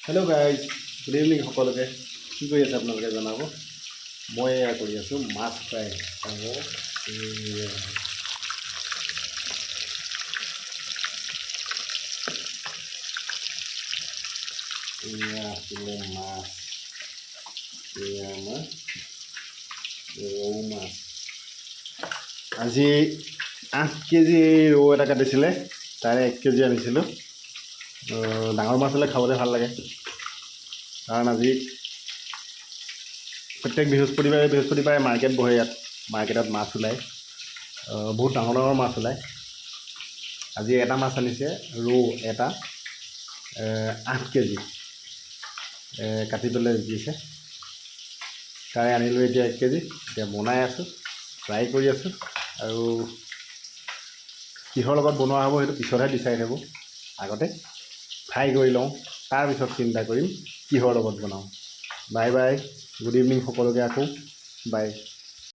Hello' guys, good evening সকলোকে। কি কৰি আছে আপোনালোকে জনাব। মই এয়া কৰি আছোঁ মাছ ফ্ৰাই। এয়া আছিলে মাছ, এয়া আমাৰ ৰৌ মাছ। আজি 8 কেজি ৰৌ এটা কাটিছিলে, তাৰে 1 কেজি আনিছিলোঁ। ডাঙৰ মাছ হ'লে খাবলৈ ভাল লাগে, কাৰণ আজি প্ৰত্যেক বৃহস্পতিবাৰে মাৰ্কেট বহে। ইয়াত মাৰ্কেটত মাছ ওলায়, বহুত ডাঙৰ ডাঙৰ মাছ ওলায়। আজি এটা মাছ আনিছে, ৰৌ এটা 8 কেজি কাটি পেলাই দিছে। তাৰে আনিলোঁ এতিয়া 1 কেজি। এতিয়া বনাই আছোঁ, ফ্ৰাই কৰি আছোঁ, আৰু কিহৰ লগত বনোৱা হ'ব সেইটো পিছতহে ডিচাইড হ'ব। আগতে ফ্ৰাই কৰি লওঁ, তাৰপিছত চিন্তা কৰিম কিহৰ লগত বনাওঁ। বাই বাই, গুড ইভিনিং সকলোকে আকৌ বাই।